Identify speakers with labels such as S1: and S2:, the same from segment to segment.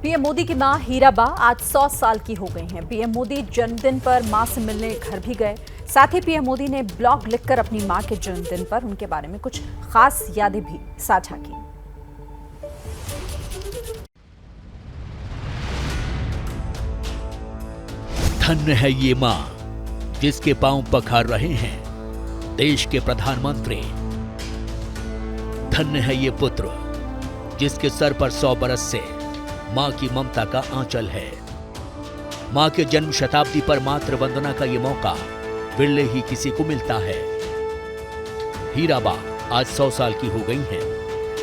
S1: PM Modi की मां हीराबा आज 100 साल की हो गई हैं। पीएम मोदी जन्मदिन पर मां से मिलने घर भी गए। साथ ही पीएम मोदी ने ब्लॉग लिखकर अपनी मां के जन्मदिन पर उनके बारे में कुछ खास यादें भी साझा की।
S2: धन्य है ये मां जिसके पांव पखार रहे हैं देश के प्रधानमंत्री। धन्य है ये पुत्र जिसके सर पर 100 बरस से मां की ममता का आंचल है। मां के जन्म शताब्दी पर मातृ वंदना का ये मौका बिरले ही किसी को मिलता है। हीराबा आज 100 साल की हो गई हैं।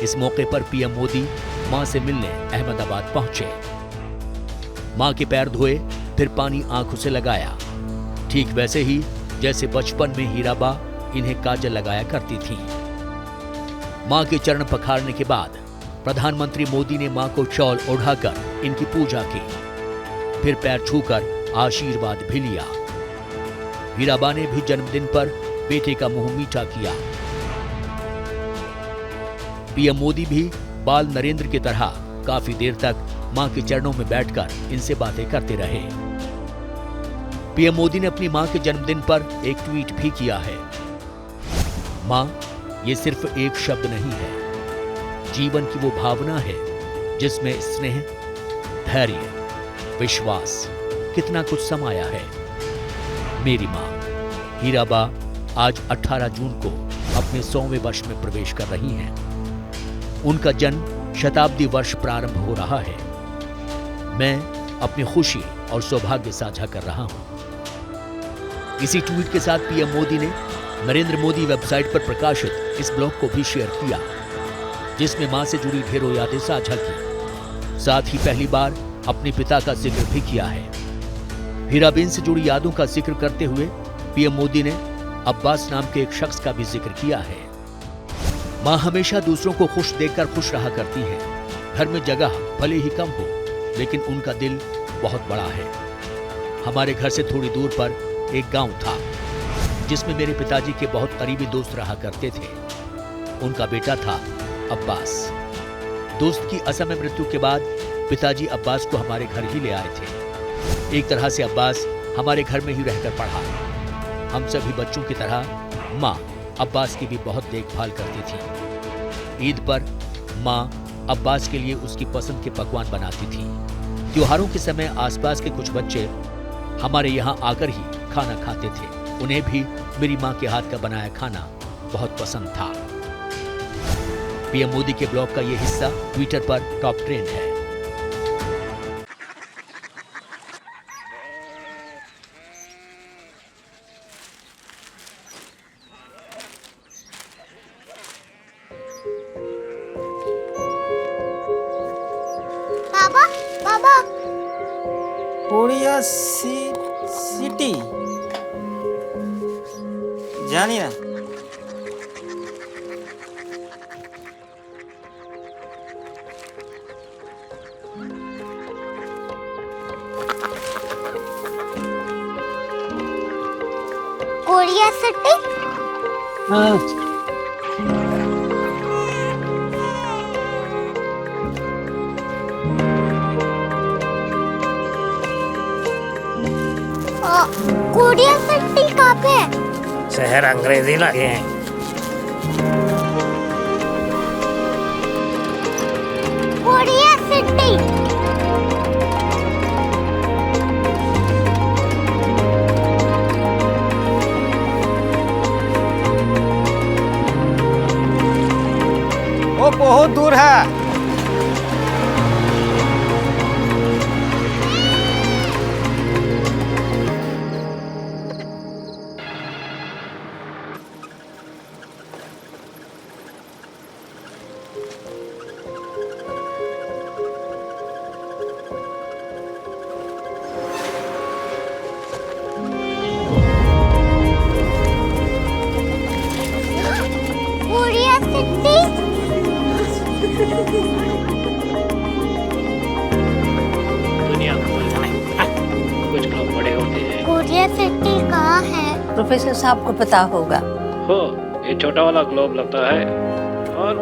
S2: इस मौके पर पीएम मोदी मां से मिलने अहमदाबाद पहुंचे। मां के पैर धोए, फिर पानी आंखों से लगाया, ठीक वैसे ही जैसे बचपन में हीराबा इन्हें काजल लगाया करती थीं। मां के चरण पखारने के बाद प्रधानमंत्री मोदी ने मां को शॉल ओढ़ाकर इनकी पूजा की, फिर पैर छूकर आशीर्वाद भी लिया। हीराबा ने भी जन्मदिन पर बेटे का मुंह मीठा किया। पीएम मोदी भी बाल नरेंद्र की तरह काफी देर तक मां के चरणों में बैठकर इनसे बातें करते रहे। पीएम मोदी ने अपनी मां के जन्मदिन पर एक ट्वीट भी किया है। मां, ये सिर्फ एक शब्द नहीं है, जीवन की वो भावना है जिसमें स्नेह, धैर्य, विश्वास, कितना कुछ समाया है। मेरी मां हीराबा आज 18 जून को अपने 100वें वर्ष में प्रवेश कर रही हैं। उनका जन्म शताब्दी वर्ष प्रारंभ हो रहा है। मैं अपनी खुशी और सौभाग्य साझा कर रहा हूं। इसी ट्वीट के साथ पीएम मोदी ने नरेंद्र मोदी वेबसाइट पर प्रकाशित इस ब्लॉग को भी शेयर किया, जिसमें मां से जुड़ी ढेरों यादें साझा की। साथ ही पहली बार अपने पिता का जिक्र भी किया है। हीराबेन से जुड़ी यादों का जिक्र करते हुए पीएम मोदी ने अब्बास नाम के एक शख्स का भी जिक्र किया है। मां हमेशा दूसरों को खुश देखकर खुश रहा करती है। घर में जगह भले ही कम हो, लेकिन उनका दिल बहुत बड़ा है। हमारे घर से थोड़ी दूर पर एक गांव था जिसमें मेरे पिताजी के बहुत करीबी दोस्त रहा करते थे। उनका बेटा था अब्बास। दोस्त की असमय मृत्यु के बाद पिताजी अब्बास को हमारे घर ही ले आए थे। एक तरह से अब्बास हमारे घर में ही रहकर पढ़ा। हम सभी बच्चों की तरह माँ अब्बास की भी बहुत देखभाल करती थी। ईद पर माँ अब्बास के लिए उसकी पसंद के पकवान बनाती थी। त्योहारों के समय आसपास के कुछ बच्चे हमारे यहाँ आकर ही खाना खाते थे। उन्हें भी मेरी माँ के हाथ का बनाया खाना बहुत पसंद था। पीएम मोदी के ब्लॉग का यह हिस्सा ट्विटर पर टॉप ट्रेंड है।
S3: बाबा, बाबा,
S4: कोरिया सिटी जानी ना।
S3: Korea city. कोरिया सिटी कहाँ पे है?
S5: शहर अंग्रेजी लगे हैं।
S3: Korea city.
S4: वो बहुत दूर है।
S3: Korea city.
S5: दुनिया को बोलना है, कुछ लोग बड़े होते हैं।
S3: कोरिया सिटी कहाँ है?
S6: प्रोफेसर साहब को पता होगा।
S5: हो, ये छोटा वाला ग्लोब लगता है और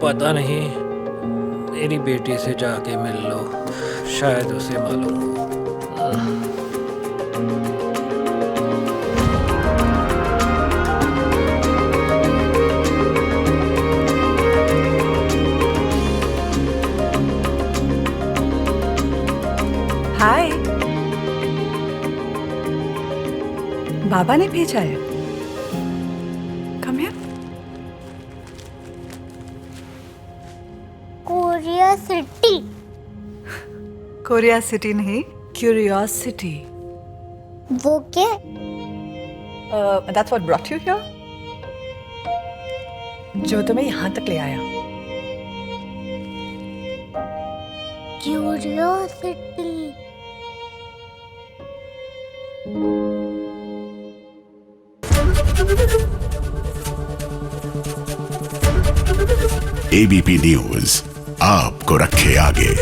S5: पता नहीं, मेरी बेटी से जाके मिल लो, शायद उसे मालूम हो।
S6: हाय, बाबा ने भेजा है। Come here.
S3: Korea city.
S6: Korea city नहीं, क्यूरियोसिटी।
S3: वो क्या?
S6: That's what brought you here. जो तुम्हें यहाँ तक ले आया।
S3: क्यूरियोसिटी।
S7: एबीपी न्यूज आपको रखे आगे।